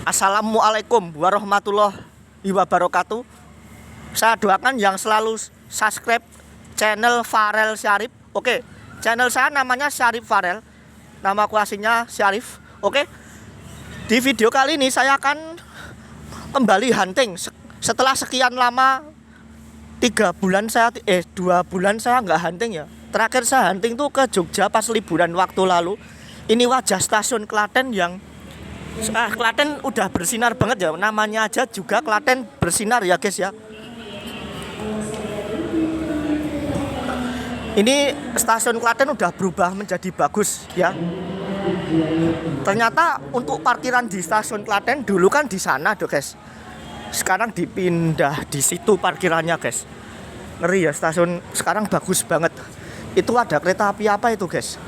Assalamualaikum warahmatullahi wabarakatuh. Saya doakan yang selalu subscribe channel Farel Syarif. Oke, channel saya namanya Syarif Farel. Nama aslinya Syarif. Oke. Di video kali ini saya akan kembali hunting setelah sekian lama 2 bulan saya nggak hunting ya. Terakhir saya hunting tuh ke Jogja pas liburan waktu lalu. Ini wajah stasiun Klaten yang Klaten udah bersinar banget ya. Namanya aja juga Klaten bersinar ya guys ya. Ini stasiun Klaten udah berubah menjadi bagus ya. Ternyata untuk parkiran di stasiun Klaten dulu kan di sana tuh guys. Sekarang dipindah di situ parkirannya guys. Ngeri ya, stasiun sekarang bagus banget. Itu ada kereta api apa itu guys?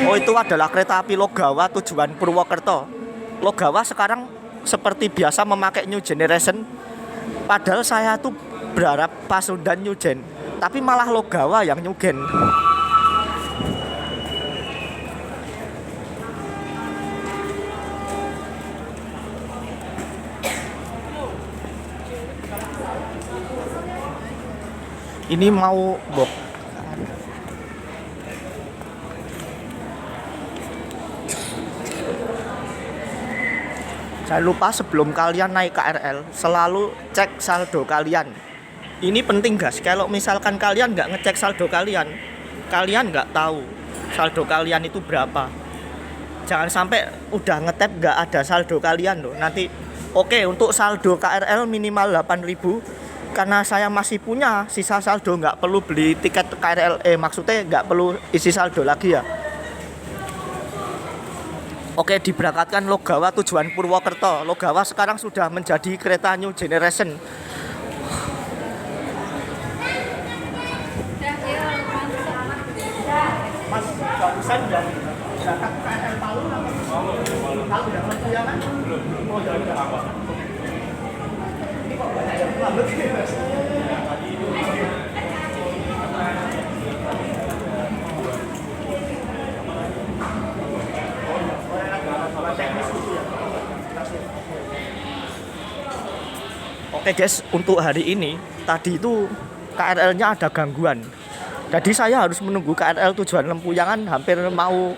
Oh, itu adalah kereta api Logawa tujuan Purwokerto. Logawa sekarang seperti biasa memakai New Generation. Padahal saya tuh berharap Pasundan New Gen, tapi malah Logawa yang New Gen. Ini mau bok. Jangan lupa sebelum kalian naik KRL selalu cek saldo kalian. Ini penting guys. Kalau misalkan kalian nggak ngecek saldo kalian nggak tahu saldo kalian itu berapa. Jangan sampai udah ngetap nggak ada saldo kalian loh. Nanti oke, untuk saldo KRL minimal 8.000. Karena saya masih punya sisa saldo, nggak perlu beli tiket KRL. Maksudnya nggak perlu isi saldo lagi ya. Oke, diberangkatkan Logawa tujuan Purwokerto. Logawa sekarang sudah menjadi kereta New Generation. Mas, barusan udah berangkat KRL Palu apa? Palu udah menempuh ya kan? Oh, udah apa? Ini kok banyak yang lambat sih mas? Oke guys, untuk hari ini tadi itu KRL-nya ada gangguan. Jadi saya harus menunggu KRL tujuan Lempuyangan hampir mau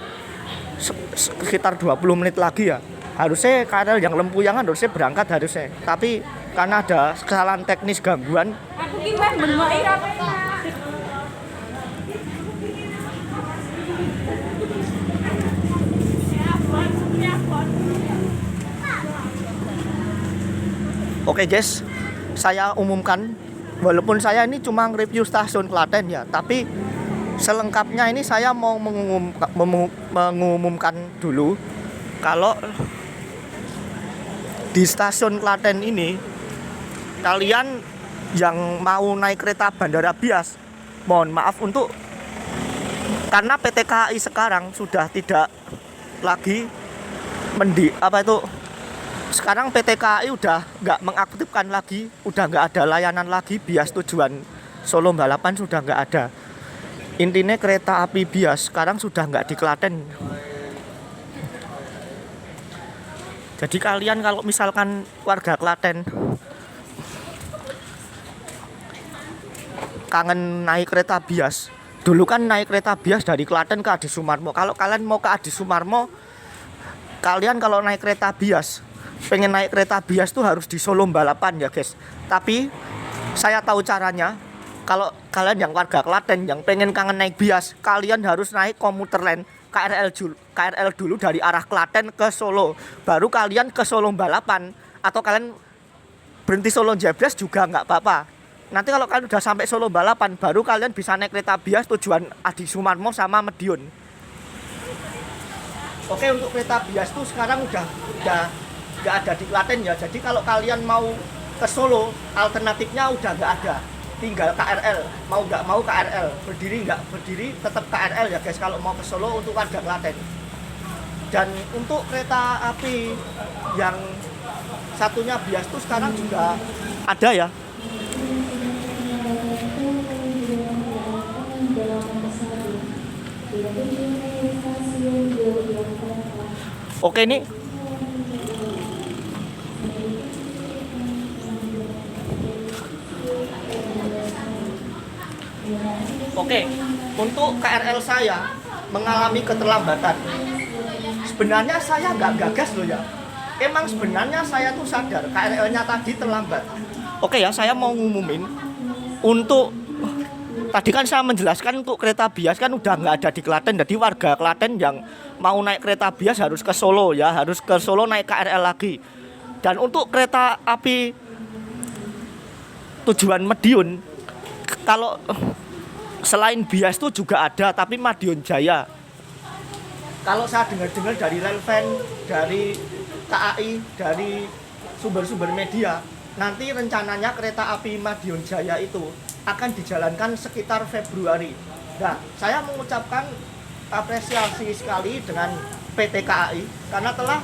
sekitar 20 menit lagi ya. Harusnya KRL yang Lempuyangan harusnya berangkat harusnya. Tapi karena ada kesalahan teknis gangguan. Aku ki wis bengoki ra penak. Oke guys, saya umumkan, walaupun saya ini cuma review stasiun Klaten ya, tapi selengkapnya ini saya mau mengumumkan dulu kalau di stasiun Klaten ini kalian yang mau naik kereta Bandara Bias, mohon maaf untuk karena PT KAI sekarang sudah tidak lagi sekarang PT KAI udah nggak mengaktifkan lagi, udah nggak ada layanan lagi Bias tujuan Solo Balapan sudah nggak ada. Intinya kereta api Bias sekarang sudah nggak di Klaten. Jadi kalian kalau misalkan warga Klaten kangen naik kereta Bias, dulu kan naik kereta Bias dari Klaten ke Adi Sumarmo. Kalau kalian mau ke Adi Sumarmo, kalian kalau naik kereta Bias, pengen naik kereta Bias tuh harus di Solo Balapan ya guys. Tapi saya tahu caranya. Kalau kalian yang warga Klaten yang pengen kangen naik Bias, kalian harus naik komuter lain KRL dulu dari arah Klaten ke Solo. Baru kalian ke Solo Balapan. Atau kalian berhenti Solo Jebres juga nggak apa-apa. Nanti kalau kalian udah sampai Solo Balapan, baru kalian bisa naik kereta Bias tujuan Adi Sumarmo sama Medion. Oke, untuk kereta Bias tuh sekarang udah nggak ada di Klaten ya. Jadi kalau kalian mau ke Solo, alternatifnya udah nggak ada, tinggal KRL. Mau nggak mau KRL, berdiri nggak berdiri tetap KRL ya guys kalau mau ke Solo untuk warga Klaten. Dan untuk kereta api yang satunya Bias tuh sekarang juga ada ya. Oke nih. Oke, untuk KRL saya mengalami keterlambatan. Sebenarnya saya nggak gagas loh ya. Emang sebenarnya saya tuh sadar KRL-nya tadi terlambat. Oke ya, saya mau ngumumin untuk tadi kan saya menjelaskan untuk kereta bias kan udah nggak ada di Klaten. Jadi warga Klaten yang mau naik kereta bias harus ke Solo ya, harus ke Solo naik KRL lagi. Dan untuk kereta api tujuan Madiun, kalau selain bias itu juga ada, tapi Madiun Jaya. Kalau saya dengar-dengar dari Relven, dari KAI, dari sumber-sumber media, nanti rencananya kereta api Madiun Jaya itu akan dijalankan sekitar Februari. Nah, saya mengucapkan apresiasi sekali dengan PT KAI karena telah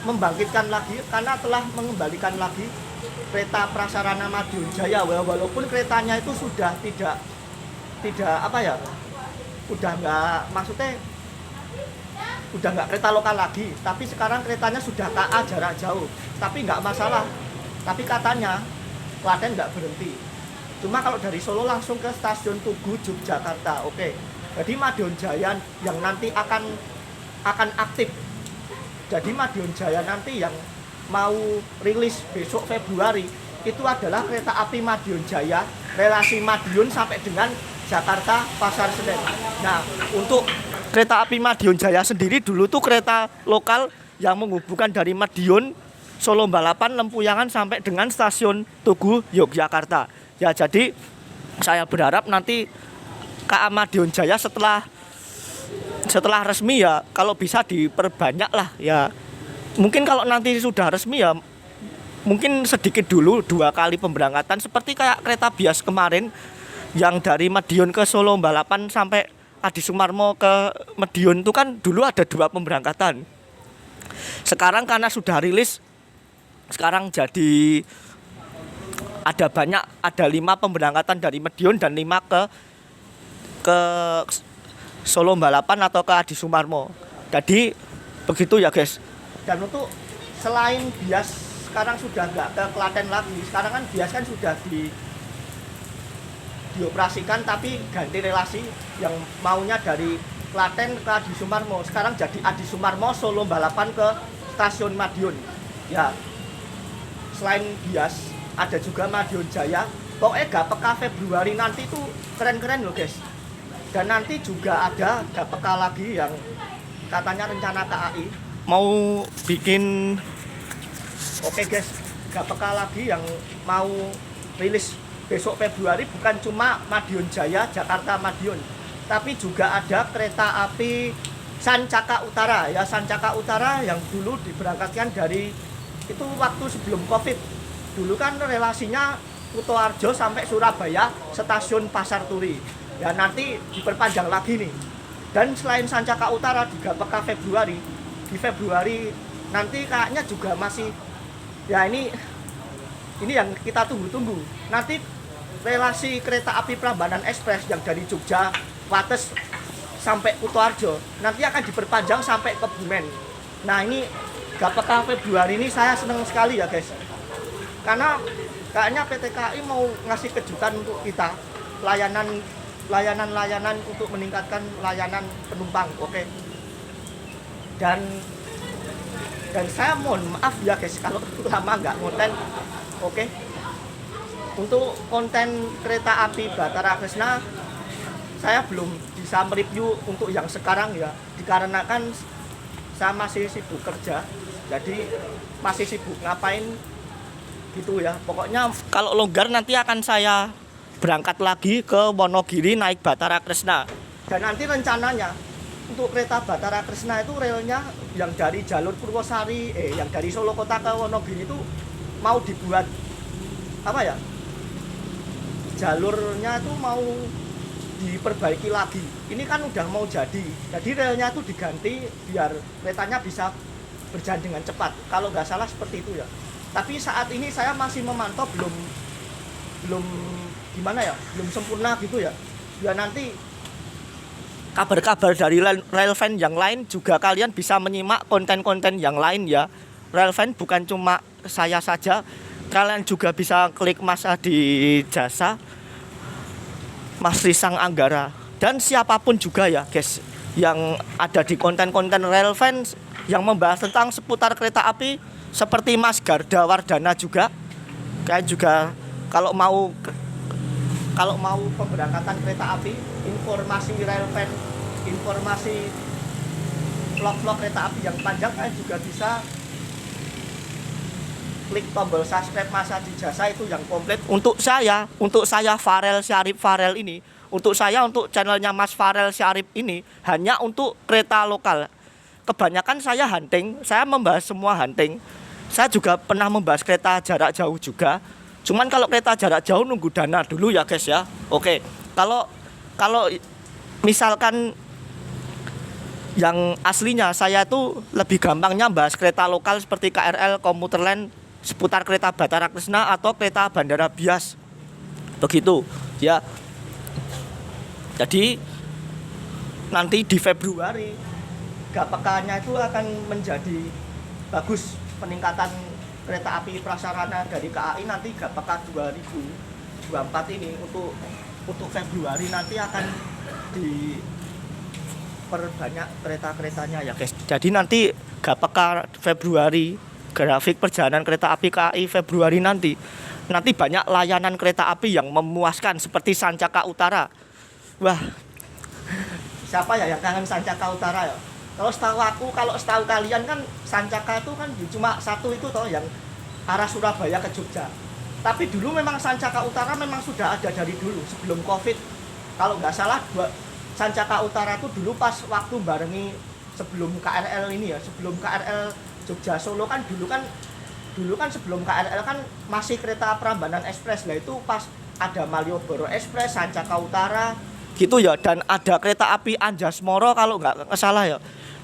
membangkitkan lagi, karena telah mengembalikan lagi kereta prasarana Madiun Jaya, walaupun keretanya itu sudah tidak apa ya, udah nggak kereta lokal lagi, tapi sekarang keretanya sudah KA jarak jauh, tapi nggak masalah. Tapi katanya Klaten nggak berhenti, cuma kalau dari Solo langsung ke stasiun Tugu Yogyakarta. Oke, jadi Madiun Jaya yang nanti akan aktif. Jadi Madiun Jaya nanti yang mau rilis besok Februari itu adalah kereta api Madiun Jaya relasi Madiun sampai dengan Jakarta Pasar Senen. Nah, untuk kereta api Madiun Jaya sendiri dulu tuh kereta lokal yang menghubungkan dari Madiun, Solo Balapan, Lempuyangan sampai dengan stasiun Tugu Yogyakarta. Ya, jadi saya berharap nanti KA Madiun Jaya setelah resmi ya, kalau bisa diperbanyak lah ya. Mungkin kalau nanti sudah resmi ya, mungkin sedikit dulu 2 kali pemberangkatan seperti kayak kereta bias kemarin yang dari Madiun ke Solo Balapan sampai Adi Sumarmo ke Madiun itu kan dulu ada 2 pemberangkatan. Sekarang karena sudah rilis, sekarang jadi ada 5 pemberangkatan dari Madiun dan 5 ke Solo Balapan atau ke Adi Sumarmo. Jadi begitu ya guys. Dan untuk selain bias sekarang sudah nggak ke Klaten lagi, sekarang kan bias kan sudah dioperasikan tapi ganti relasi, yang maunya dari Klaten ke Adi Sumarmo sekarang jadi Adi Sumarmo Solo Balapan ke stasiun Madiun ya. Selain bias ada juga Madiun Jaya. Pokoknya Gapeka Februari nanti tuh keren-keren loh guys. Dan nanti juga ada Gapeka lagi yang katanya rencana KAI mau bikin. Oke guys, Gapeka lagi yang mau rilis besok Februari bukan cuma Madiun Jaya, Jakarta Madiun, tapi juga ada kereta api Sancaka Utara ya, Sancaka Utara yang dulu diberangkatkan dari itu waktu sebelum Covid. Dulu kan relasinya Kutoarjo sampai Surabaya stasiun Pasar Turi. Ya nanti diperpanjang lagi nih. Dan selain Sancaka Utara di Gapeka Februari, di Februari nanti kayaknya juga masih ya, ini yang kita tunggu-tunggu. Nanti relasi kereta api Prambanan Express yang dari Jogja, Wates sampai Kutoarjo nanti akan diperpanjang sampai ke Bumen. Nah, ini Gapeka Februari ini saya senang sekali ya guys, karena kayaknya PT KAI mau ngasih kejutan untuk kita, layanan untuk meningkatkan layanan penumpang. Oke. Dan saya mohon maaf ya guys kalau lama nggak konten. Oke. Untuk konten kereta api Bahtara Kresna saya belum bisa mereview untuk yang sekarang ya, dikarenakan saya masih sibuk kerja, jadi masih sibuk ngapain gitu ya. Pokoknya kalau longgar nanti akan saya berangkat lagi ke Wonogiri naik Bahtara Kresna. Dan nanti rencananya untuk kereta Bahtara Kresna itu relnya yang dari jalur Purwosari, yang dari Solo Kota ke Wonogiri itu mau dibuat apa ya, jalurnya itu mau diperbaiki lagi. Ini kan udah mau jadi relnya itu diganti biar keretanya bisa berjalan dengan cepat, kalau nggak salah seperti itu ya. Tapi saat ini saya masih memantau, belum gimana ya, belum sempurna gitu ya. Ya nanti kabar-kabar dari Railfan yang lain juga kalian bisa menyimak konten-konten yang lain ya. Railfan bukan cuma saya saja, kalian juga bisa klik Mas Adi Jasa, Mas Risang Anggara, dan siapapun juga ya guys yang ada di konten-konten Railfan yang membahas tentang seputar kereta api, seperti Mas Garda Wardana juga. Kayak juga kalau mau pemberangkatan kereta api, informasi Railfan, informasi vlog-vlog kereta api yang panjang, kalian juga bisa klik tombol subscribe Mas Adi Jasa itu yang komplit. Untuk saya Farel Syarif Farel ini, untuk channelnya Mas Farel Syarif ini hanya untuk kereta lokal. Kebanyakan saya hunting, saya membahas semua hunting. Saya juga pernah membahas kereta jarak jauh juga. Cuman kalau kereta jarak jauh nunggu dana dulu ya guys ya. Oke. Kalau misalkan yang aslinya saya tuh lebih gampangnya bahas kereta lokal seperti KRL, Komuter Lain, seputar kereta Batara Kresna atau kereta Bandara Bias. Begitu ya. Jadi nanti di Februari GAPK-nya itu akan menjadi bagus, peningkatan kereta api prasarana dari KAI nanti GAPK 2024 ini untuk Februari nanti akan diperbanyak kereta-keretanya ya guys. Jadi nanti GAPK Februari, grafik perjalanan kereta api KAI Februari nanti banyak layanan kereta api yang memuaskan seperti Sancaka Utara. Wah, siapa ya yang kangen Sancaka Utara ya? Kalau setahu kalian kan Sancaka itu kan cuma satu itu toh yang arah Surabaya ke Jogja. Tapi dulu memang Sancaka Utara memang sudah ada dari dulu sebelum Covid. Kalau nggak salah Sancaka Utara itu dulu pas waktu barengi sebelum KRL ini ya, sebelum KRL Jogja Solo kan dulu kan sebelum KRL kan masih kereta Prambanan Express lah, itu pas ada Malioboro Express, Sancaka Utara gitu ya, dan ada kereta api Anjasmoro kalau nggak salah ya.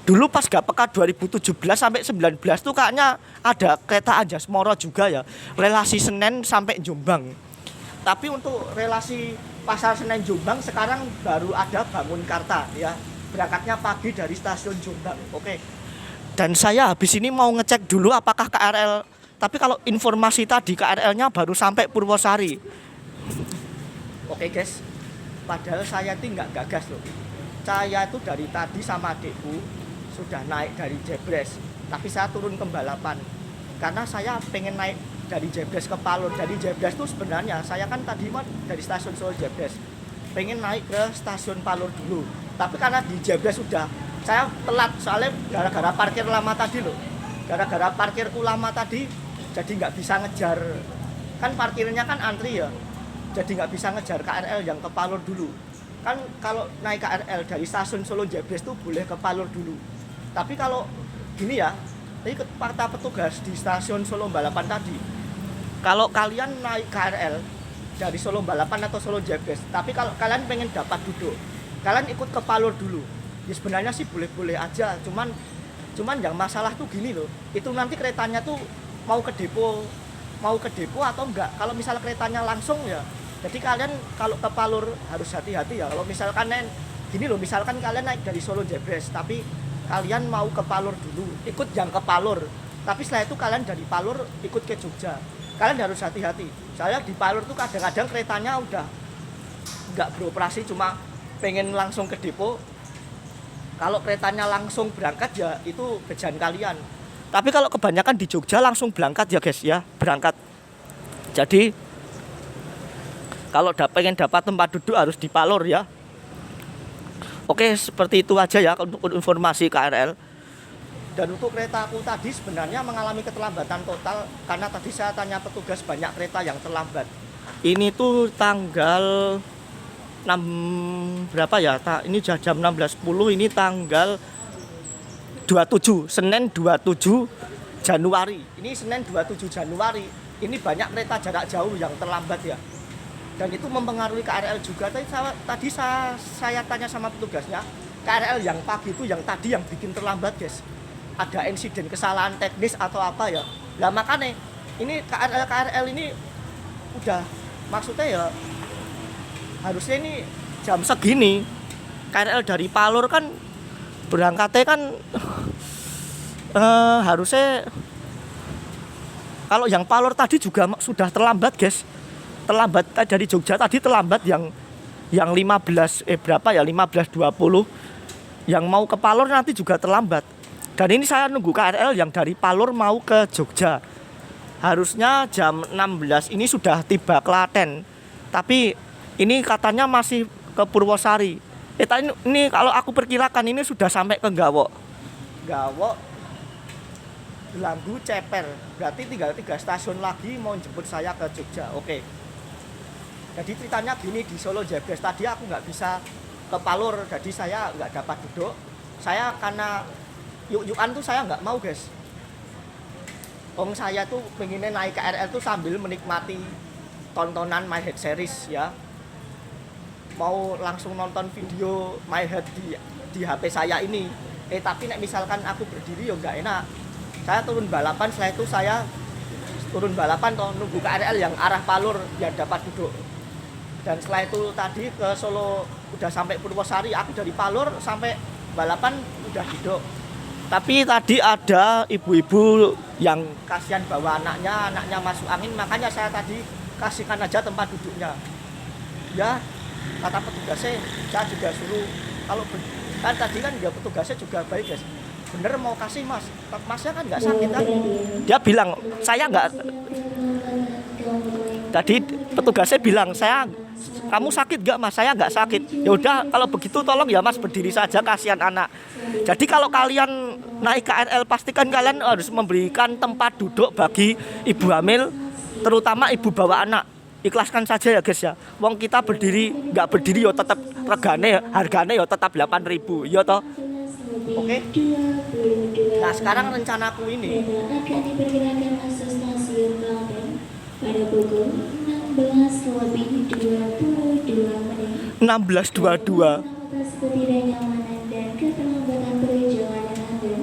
Dulu pas GAPK 2017 sampai 19 tuh kayaknya ada kereta Anjasmoro juga ya, relasi Senen sampai Jombang. Tapi untuk relasi Pasar Senen Jombang sekarang baru ada Bangunkarta ya, berangkatnya pagi dari stasiun Jombang. Oke. Dan saya habis ini mau ngecek dulu apakah KRL, tapi kalau informasi tadi KRL-nya baru sampai Purwosari. Oke guys, padahal saya itu nggak gagas loh. Saya itu dari tadi sama adikku sudah naik dari Jebres, tapi saya turun ke Balapan karena saya pengen naik dari Jebres ke Palur. Dari Jebres itu sebenarnya saya kan tadi dari stasiun Solo Jebres pengen naik ke stasiun Palur dulu, tapi karena di Jebres sudah saya telat soalnya gara-gara parkir lama tadi loh, gara-gara parkirku lama tadi jadi nggak bisa ngejar, kan parkirnya kan antri ya, jadi nggak bisa ngejar KRL yang ke Palur dulu. Kan kalau naik KRL dari stasiun Solo Jebres itu boleh ke Palur dulu. Tapi kalau gini ya, ini kata petugas di stasiun Solo Balapan tadi, kalau kalian naik KRL dari Solo Balapan atau Solo Jebres, tapi kalau kalian pengen dapat duduk, kalian ikut ke Palur dulu. Ya sebenarnya sih boleh-boleh aja, cuman yang masalah tuh gini loh, itu nanti keretanya tuh mau ke depo atau enggak. Kalau misal keretanya langsung ya, jadi kalian kalau ke Palur harus hati-hati ya. Kalau misalkan gini loh, misalkan kalian naik dari Solo Jebres tapi kalian mau ke Palur dulu, ikut yang ke Palur, tapi setelah itu kalian dari Palur ikut ke Jogja, kalian harus hati-hati. Saya di Palur tuh kadang-kadang keretanya udah nggak beroperasi, cuma pengen langsung ke depo. Kalau keretanya langsung berangkat ya itu kerjaan kalian. Tapi kalau kebanyakan di Jogja langsung berangkat ya guys ya, berangkat. Jadi kalau pengen dapat tempat duduk harus di Palur ya. Oke, seperti itu aja ya untuk informasi KRL. Dan untuk kereta aku tadi sebenarnya mengalami keterlambatan total karena tadi saya tanya petugas banyak kereta yang terlambat. Ini tuh tanggal 6 berapa ya? Ini jam 16.10, ini tanggal 27, Senin 27 Januari. Ini Senin 27 Januari. Ini banyak kereta jarak jauh yang terlambat ya. Dan itu mempengaruhi KRL juga. Tadi saya tanya sama petugasnya, KRL yang pagi itu yang tadi yang bikin terlambat guys, ada insiden kesalahan teknis atau apa ya. Lah makanya ini KRL ini udah, maksudnya ya harusnya ini jam segini KRL dari Palur kan berangkatnya kan harusnya kalau yang Palur tadi juga sudah terlambat guys, terlambat dari Jogja tadi terlambat yang 15 berapa ya 15.20 yang mau ke Palur nanti juga terlambat. Dan ini saya nunggu KRL yang dari Palur mau ke Jogja. Harusnya jam 16 ini sudah tiba Klaten. Tapi ini katanya masih ke Purwosari. Ini kalau aku perkirakan ini sudah sampai ke Gawok. Gawok, Gelanggu, Ceper. Berarti tinggal 3 stasiun lagi mau jemput saya ke Jogja. Oke. Jadi ceritanya gini, di Solo Jebres tadi aku nggak bisa ke Palur, jadi saya nggak dapat duduk. Saya karena yuk-yukan tuh saya nggak mau guys. Saya tuh pengennya naik KRL tuh sambil menikmati tontonan My Head series ya. Mau langsung nonton video My Head di HP saya ini. Tapi misalkan aku berdiri ya nggak enak. Saya turun balapan, setelah itu saya turun balapan nunggu KRL yang arah Palur biar dapat duduk. Dan setelah itu tadi ke Solo udah sampai Purwosari, aku dari Palur sampai balapan udah duduk. Tapi tadi ada ibu-ibu yang kasihan bawa anaknya masuk angin, makanya saya tadi kasihkan aja tempat duduknya. Ya, kata petugasnya, saya juga suruh kalau kan tadi kan dia petugasnya juga baik guys. Bener mau kasih mas, masnya kan nggak sakit kan? Dia bilang saya nggak. Tadi petugasnya bilang kamu sakit gak mas? Saya nggak sakit. Ya udah kalau begitu tolong ya mas berdiri saja, kasihan anak. Jadi kalau kalian naik KRL pastikan kalian harus memberikan tempat duduk bagi ibu hamil, terutama ibu bawa anak. Ikhlaskan saja ya guys ya. Wong kita berdiri nggak berdiri ya tetap regane, harganya ya tetap 8.000 ya toh. Oke. Nah sekarang rencanaku ini akan diperkirakan masuk stasiun Klaten pada pukul 16:22 menit. 16.22. Atas ketidaknyamanan dan keterlambatan perjalanan Anda,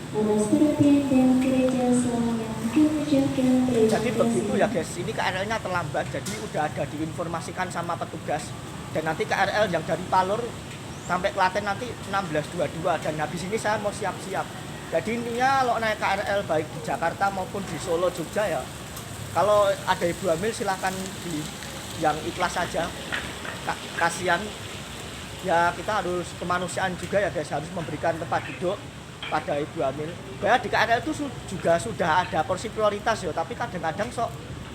atas perhatian dan kerjasamanya kami ucapkan terima Jadi kasih. begitu ya guys, ini KRL-nya terlambat, jadi udah ada diinformasikan sama petugas. Dan nanti KRL yang dari Palur sampai Klaten nanti 16.22 dan habis ini saya mau siap-siap. Jadi intinya kalau naik KRL baik di Jakarta maupun di Solo, Jogja ya, kalau ada ibu hamil silahkan yang ikhlas saja. Kasihan ya, kita harus kemanusiaan juga ya guys, harus memberikan tempat duduk pada ibu hamil. Bahwa di KRL itu juga sudah ada porsi prioritas ya, tapi kadang-kadang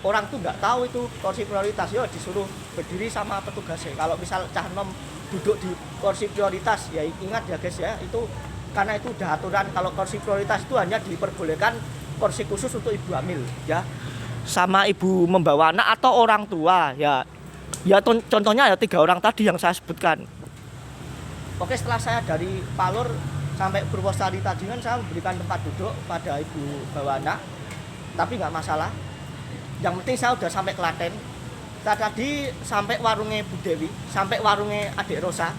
orang tuh nggak tahu itu porsi prioritas ya, disuruh berdiri sama petugasnya. Kalau misal cah nom duduk di kursi prioritas ya ingat ya guys ya, itu karena itu udah aturan kalau kursi prioritas itu hanya diperbolehkan kursi khusus untuk ibu hamil ya, sama ibu membawa anak atau orang tua ya. Ya contohnya ya 3 orang tadi yang saya sebutkan. Oke, setelah saya dari Palur sampai Purwosari tadi kan saya memberikan tempat duduk pada ibu bawa anak, tapi nggak masalah. Yang penting saya udah sampai Klaten. Tadi sampai warungnya Bu Dewi, sampai warungnya Adik Rosa,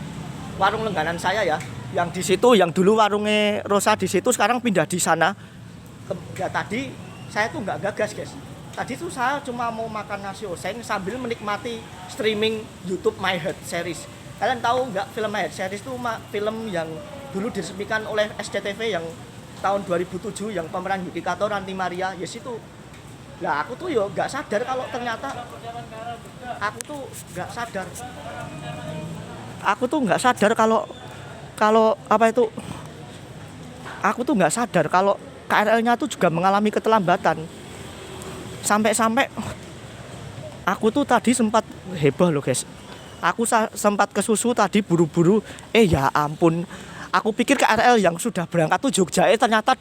warung langganan saya ya, yang di situ, yang dulu warungnya Rosa di situ, sekarang pindah di sana. Ya tadi saya tuh nggak gagas guys. Tadi tuh saya cuma mau makan nasi oseng sambil menikmati streaming YouTube My Head series. Kalian tahu nggak film My Head series itu film yang dulu diresmikan oleh SCTV yang tahun 2007 yang pemeran Yuki Kato, Ranti Maria, yes itu. Lah aku tuh yo nggak sadar kalau ternyata aku tuh nggak sadar. Aku tuh nggak sadar kalau apa itu. Aku tuh nggak sadar kalau KRL-nya tuh juga mengalami keterlambatan. Sampai-sampai aku tuh tadi sempat heboh loh guys. Aku sempat ke susu tadi buru-buru. Ya ampun. Aku pikir KRL yang sudah berangkat tuh Jogja ternyata